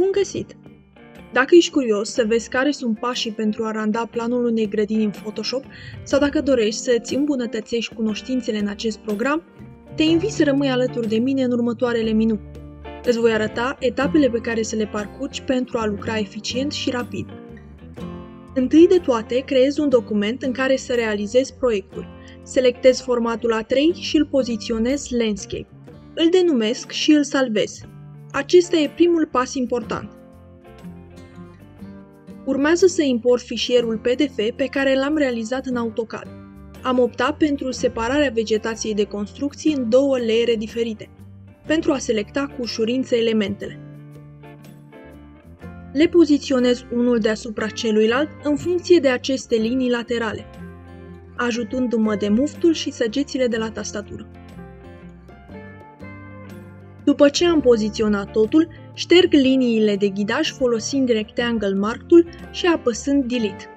Bun găsit! Dacă ești curios să vezi care sunt pașii pentru a randa planul unei grădini în Photoshop sau dacă dorești să îți îmbunătățești cunoștințele în acest program, te invit să rămâi alături de mine în următoarele minute. Îți voi arăta etapele pe care să le parcurgi pentru a lucra eficient și rapid. Întâi de toate, creezi un document în care să realizezi proiectul. Selectez formatul A3 și îl poziționez Landscape. Îl denumesc și îl salvez. Acesta e primul pas important. Urmează să import fișierul PDF pe care l-am realizat în AutoCAD. Am optat pentru separarea vegetației de construcții în două layere diferite, pentru a selecta cu ușurință elementele. Le poziționez unul deasupra celuilalt în funcție de aceste linii laterale, ajutându-mă de muftul și săgețile de la tastatură. După ce am poziționat totul, șterg liniile de ghidaj folosind Rectangle Mark Tool și apăsând Delete.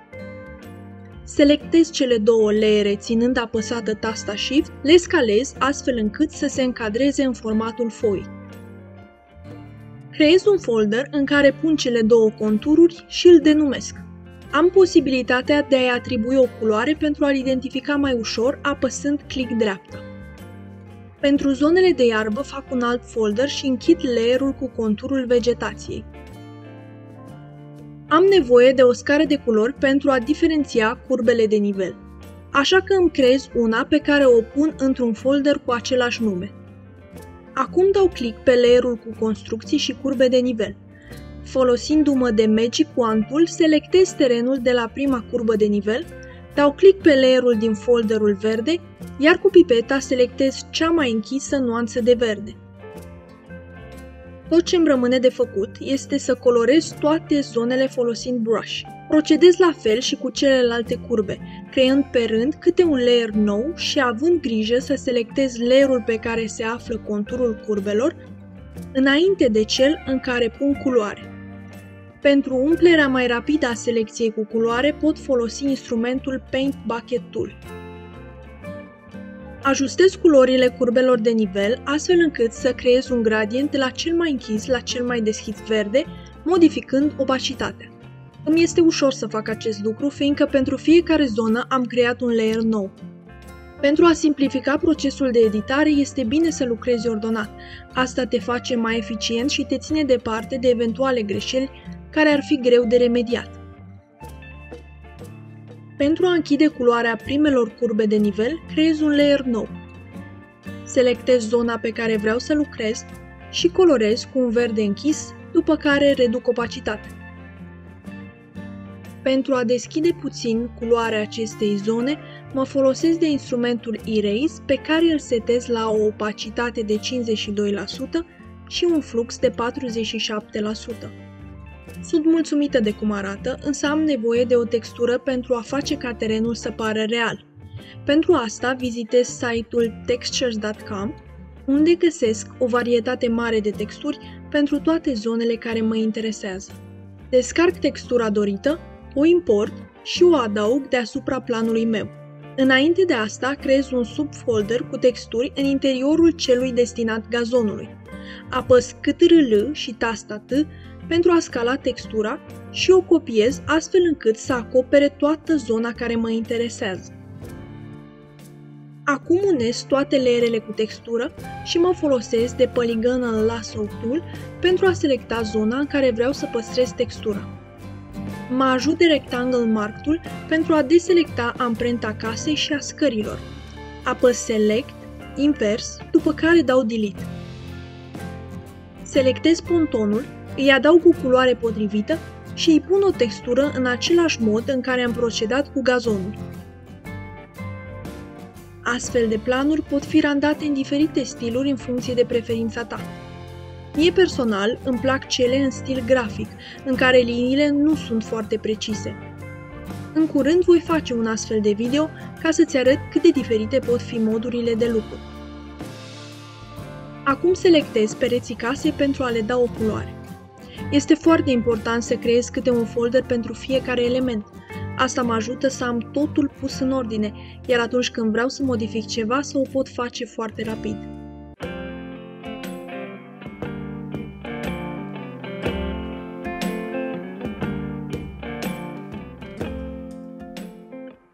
Selectez cele două layere ținând apăsată tasta Shift, le scalez astfel încât să se încadreze în formatul foii. Creez un folder în care pun cele două contururi și îl denumesc. Am posibilitatea de a-i atribui o culoare pentru a-l identifica mai ușor apăsând click dreapta. Pentru zonele de iarbă fac un alt folder și închid layerul cu conturul vegetației. Am nevoie de o scară de culori pentru a diferenția curbele de nivel, așa că îmi creez una pe care o pun într-un folder cu același nume. Acum dau click pe layerul cu construcții și curbe de nivel. Folosindu-mă de Magic Wand Tool, selectez terenul de la prima curbă de nivel, dau click pe layerul din folderul verde, iar cu pipeta selectez cea mai închisă nuanță de verde. Tot ce îmi rămâne de făcut este să colorez toate zonele folosind Brush. Procedez la fel și cu celelalte curbe, creând pe rând câte un layer nou și având grijă să selectez layerul pe care se află conturul curbelor, înainte de cel în care pun culoare. Pentru umplerea mai rapidă a selecției cu culoare pot folosi instrumentul Paint Bucket Tool. Ajustez culorile curbelor de nivel astfel încât să creez un gradient de la cel mai închis la cel mai deschis verde, modificând opacitatea. Îmi este ușor să fac acest lucru, fiindcă pentru fiecare zonă am creat un layer nou. Pentru a simplifica procesul de editare, este bine să lucrezi ordonat. Asta te face mai eficient și te ține departe de eventuale greșeli care ar fi greu de remediat. Pentru a închide culoarea primelor curbe de nivel, creez un layer nou. Selectez zona pe care vreau să lucrez și colorez cu un verde închis, după care reduc opacitatea. Pentru a deschide puțin culoarea acestei zone, mă folosesc de instrumentul Erase, pe care îl setez la o opacitate de 52% și un flux de 47%. Sunt mulțumită de cum arată, însă am nevoie de o textură pentru a face ca terenul să pară real. Pentru asta vizitez site-ul textures.com, unde găsesc o varietate mare de texturi pentru toate zonele care mă interesează. Descarc textura dorită, o import și o adaug deasupra planului meu. Înainte de asta, creez un subfolder cu texturi în interiorul celui destinat gazonului. Apăs Ctrl și tasta T pentru a scala textura și o copiez astfel încât să acopere toată zona care mă interesează. Acum unesc toate layerele cu textură și mă folosesc de Polygonal Lasso Tool pentru a selecta zona în care vreau să păstrez textura. Mă ajut de Rectangle Mark Tool pentru a deselecta amprenta casei și a scărilor. Apăs Select, invers, după care dau Delete. Selectez pontonul, îi adaug cu culoare potrivită și îi pun o textură în același mod în care am procedat cu gazonul. Astfel de planuri pot fi randate în diferite stiluri în funcție de preferința ta. Mie personal îmi plac cele în stil grafic, în care liniile nu sunt foarte precise. În curând voi face un astfel de video ca să-ți arăt cât de diferite pot fi modurile de lucru. Acum selectez pereții casei pentru a le da o culoare. Este foarte important să creez câte un folder pentru fiecare element. Asta mă ajută să am totul pus în ordine, iar atunci când vreau să modific ceva să o pot face foarte rapid.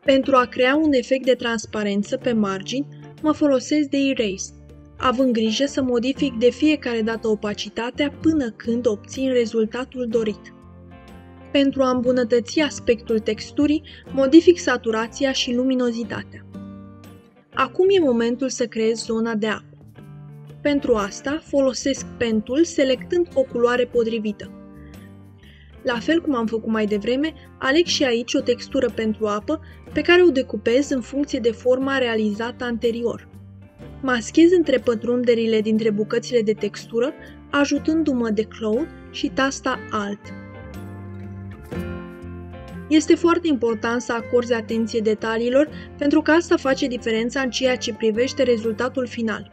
Pentru a crea un efect de transparență pe margini, mă folosesc de Erase, având grijă să modific de fiecare dată opacitatea până când obțin rezultatul dorit. Pentru a îmbunătăți aspectul texturii, modific saturația și luminozitatea. Acum e momentul să creez zona de apă. Pentru asta folosesc pentul selectând o culoare potrivită. La fel cum am făcut mai devreme, aleg și aici o textură pentru apă pe care o decupez în funcție de forma realizată anterior. Maschez întrepătrunderile dintre bucățile de textură, ajutându-mă de clone și tasta Alt. Este foarte important să acorzi atenție detaliilor pentru că asta face diferența în ceea ce privește rezultatul final.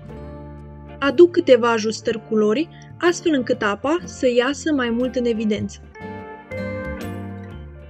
Aduc câteva ajustări culorii, astfel încât apa să iasă mai mult în evidență.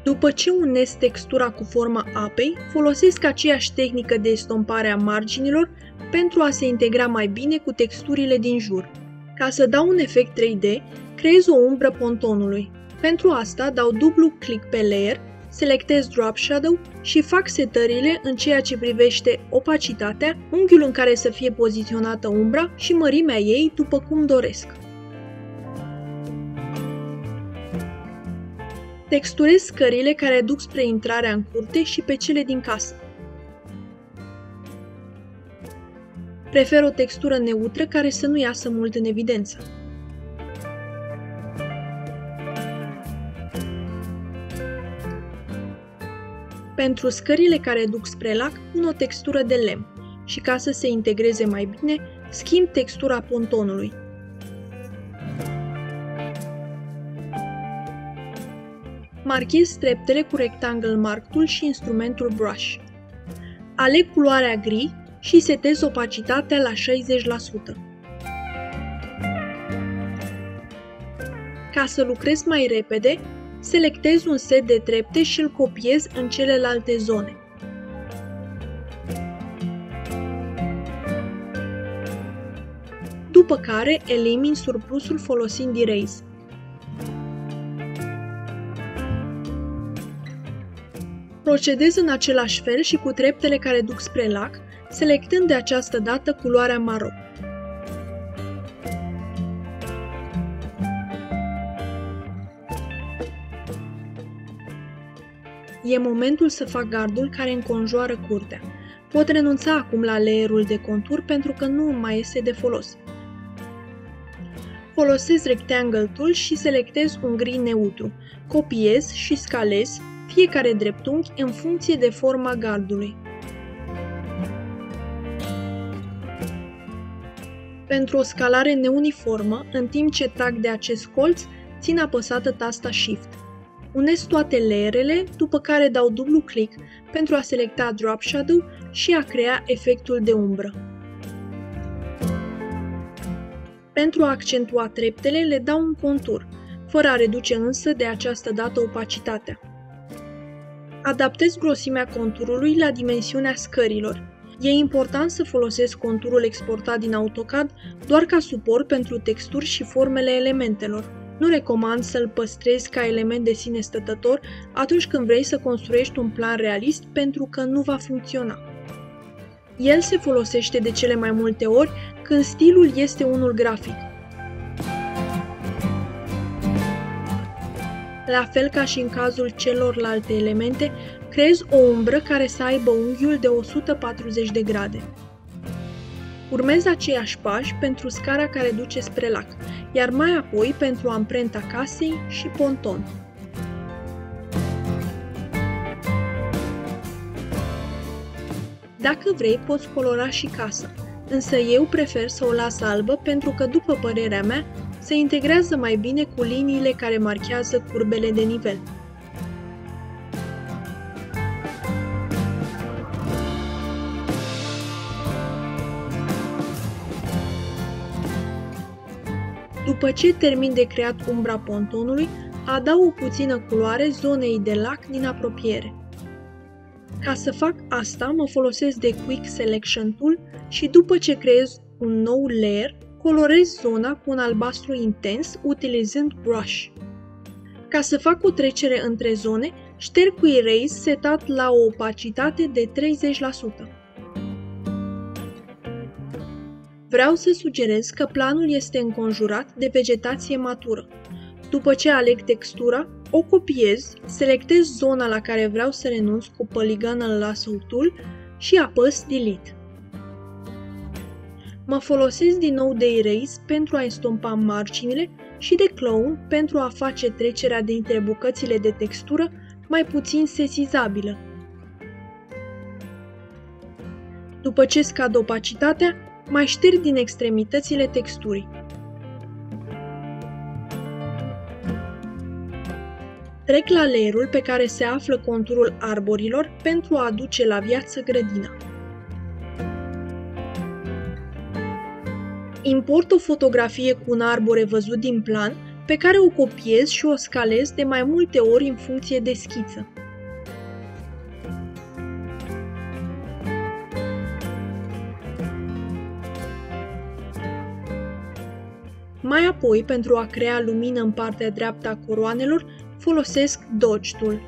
După ce unesc textura cu forma apei, folosesc aceeași tehnică de estompare a marginilor pentru a se integra mai bine cu texturile din jur. Ca să dau un efect 3D, creez o umbră pontonului. Pentru asta dau dublu click pe layer, selectez Drop Shadow și fac setările în ceea ce privește opacitatea, unghiul în care să fie poziționată umbra și mărimea ei după cum doresc. Texturez scările care duc spre intrarea în curte și pe cele din casă. Prefer o textură neutră care să nu iasă mult în evidență. Pentru scările care duc spre lac, pun o textură de lemn și ca să se integreze mai bine, schimb textura pontonului. Marchez treptele cu Rectangle Mark Tool și instrumentul Brush. Aleg culoarea gri și setez opacitatea la 60%. Ca să lucrez mai repede, selectez un set de trepte și îl copiez în celelalte zone. După care elimin surplusul folosind Erase. Procedez în același fel și cu treptele care duc spre lac, selectând de această dată culoarea maro. E momentul să fac gardul care înconjoară curtea. Pot renunța acum la layerul de contur pentru că nu mai este de folos. Folosesc Rectangle Tool și selectez un gri neutru. Copiez și scalez fiecare dreptunghi în funcție de forma gardului. Pentru o scalare neuniformă, în timp ce trag de acest colț, țin apăsată tasta Shift. Unesc toate layerele, după care dau dublu click pentru a selecta Drop Shadow și a crea efectul de umbră. Pentru a accentua treptele, le dau un contur, fără a reduce însă de această dată opacitatea. Adaptez grosimea conturului la dimensiunea scărilor. E important să folosesc conturul exportat din AutoCAD doar ca suport pentru texturi și formele elementelor. Nu recomand să-l păstrezi ca element de sine stătător atunci când vrei să construiești un plan realist pentru că nu va funcționa. El se folosește de cele mai multe ori când stilul este unul grafic. La fel ca și în cazul celorlalte elemente, creez o umbră care să aibă unghiul de 140 de grade. Urmez aceiași pași pentru scara care duce spre lac, iar mai apoi pentru amprenta casei și ponton. Dacă vrei, poți colora și casa, însă eu prefer să o las albă pentru că, după părerea mea, se integrează mai bine cu liniile care marchează curbele de nivel. După ce termin de creat umbra pontonului, adaug puțină culoare zonei de lac din apropiere. Ca să fac asta, mă folosesc de Quick Selection Tool și după ce creez un nou layer, colorez zona cu un albastru intens utilizând Brush. Ca să fac o trecere între zone, Șterg cu Erase setat la o opacitate de 30%. Vreau să sugerez că planul este înconjurat de vegetație matură. După ce aleg textura, o copiez, selectez zona la care vreau să renunț cu Polygonal Lasso Tool și apăs Delete. Mă folosesc din nou de Erase pentru a estompa marginile și de Clone pentru a face trecerea dintre bucățile de textură mai puțin sesizabilă. După ce scad opacitatea, mai șterg din extremitățile texturii. Trec la layerul pe care se află conturul arborilor pentru a aduce la viață grădina. Import o fotografie cu un arbore văzut din plan, pe care o copiez și o scalez de mai multe ori în funcție de schiță. Mai apoi, pentru a crea lumină în partea dreaptă a coroanelor, folosesc Dodge Tool.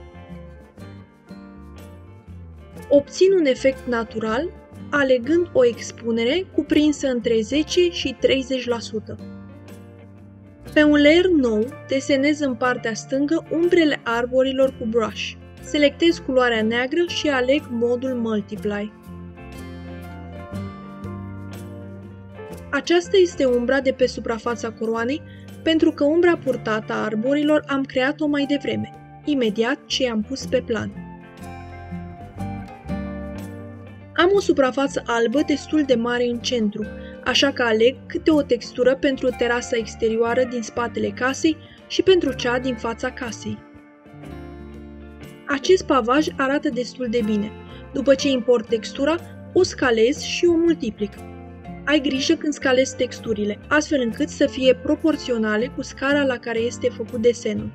Obțin un efect natural, alegând o expunere cuprinsă între 10 și 30%. Pe un layer nou, desenez în partea stângă umbrele arborilor cu brush. Selectez culoarea neagră și aleg modul Multiply. Aceasta este umbra de pe suprafața coroanei, pentru că umbra purtată a arborilor am creat-o mai devreme, imediat ce i-am pus pe plan. Am o suprafață albă destul de mare în centru, așa că aleg câte o textură pentru terasa exterioară din spatele casei și pentru cea din fața casei. Acest pavaj arată destul de bine. După ce import textura, o scalez și o multiplic. Ai grijă când scalezi texturile, astfel încât să fie proporționale cu scara la care este făcut desenul.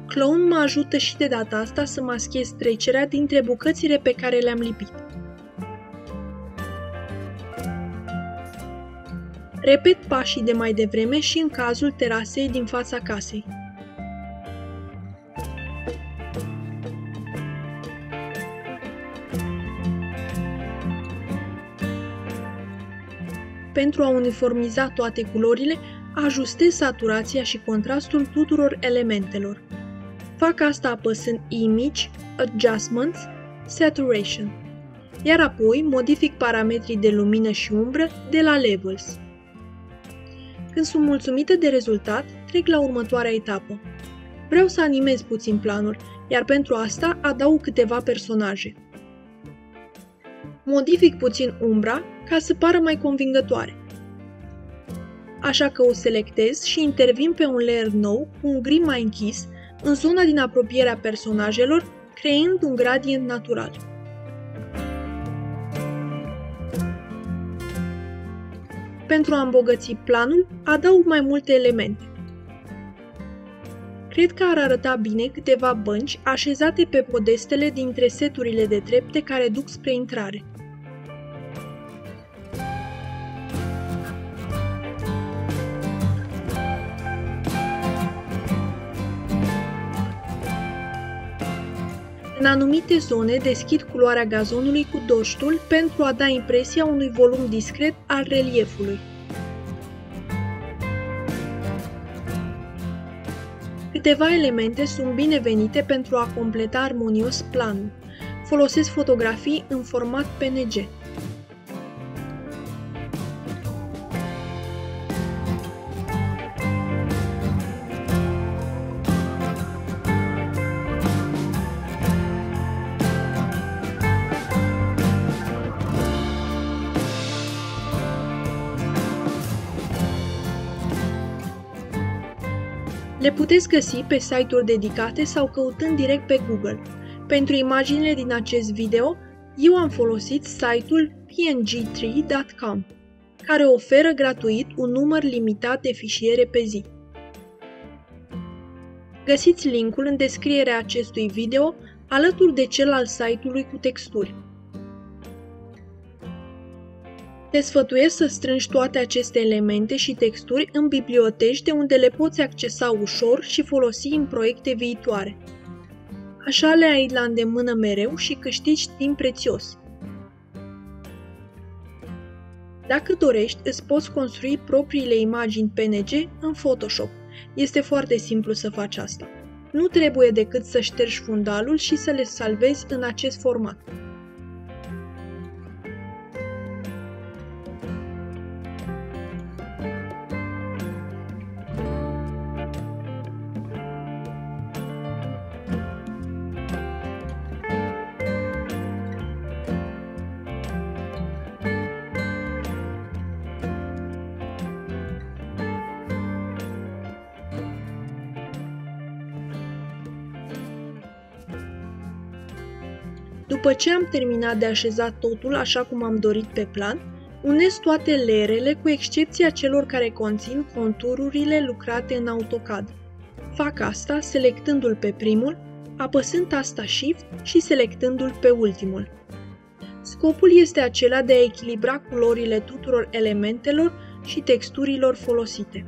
Clone mă ajută și de data asta să maschez trecerea dintre bucățile pe care le-am lipit. Repet pașii de mai devreme și în cazul terasei din fața casei. Pentru a uniformiza toate culorile, ajustez saturația și contrastul tuturor elementelor. Fac asta apăsând Image, Adjustments, Saturation, iar apoi modific parametrii de lumină și umbră de la Levels. Când sunt mulțumită de rezultat, trec la următoarea etapă. Vreau să animez puțin planul, iar pentru asta adaug câteva personaje. Modific puțin umbra ca să pară mai convingătoare. Așa că o selectez și intervin pe un layer nou cu un gri mai închis în zona din apropierea personajelor, creând un gradient natural. Pentru a îmbogăți planul, adaug mai multe elemente. Cred că ar arăta bine câteva bănci așezate pe podestele dintre seturile de trepte care duc spre intrare. În anumite zone deschid culoarea gazonului cu Dodge Tool pentru a da impresia unui volum discret al reliefului. Câteva elemente sunt binevenite pentru a completa armonios planul. Folosesc fotografii în format PNG. Le puteți găsi pe site-uri dedicate sau căutând direct pe Google. Pentru imaginile din acest video, eu am folosit site-ul png3.com, care oferă gratuit un număr limitat de fișiere pe zi. Găsiți linkul în descrierea acestui video, alături de cel al site-ului cu texturi. Te sfătuiesc să strângi toate aceste elemente și texturi în biblioteci de unde le poți accesa ușor și folosi în proiecte viitoare. Așa le ai la îndemână mereu și câștigi timp prețios. Dacă dorești, îți poți construi propriile imagini PNG în Photoshop. Este foarte simplu să faci asta. Nu trebuie decât să ștergi fundalul și să le salvezi în acest format. După ce am terminat de așezat totul așa cum am dorit pe plan, unesc toate layerele cu excepția celor care conțin contururile lucrate în AutoCAD. Fac asta selectându-l pe primul, apăsând tasta Shift și selectându-l pe ultimul. Scopul este acela de a echilibra culorile tuturor elementelor și texturilor folosite.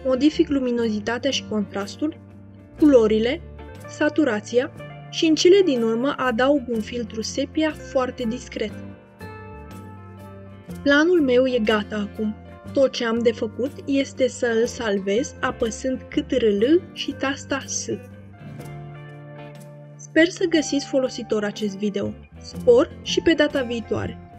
Modific luminozitatea și contrastul, culorile, saturația și în cele din urmă adaug un filtru sepia foarte discret. Planul meu e gata acum. Tot ce am de făcut este să îl salvez apăsând Ctrl și tasta S. Sper să găsiți folositor acest video. Spor și pe data viitoare!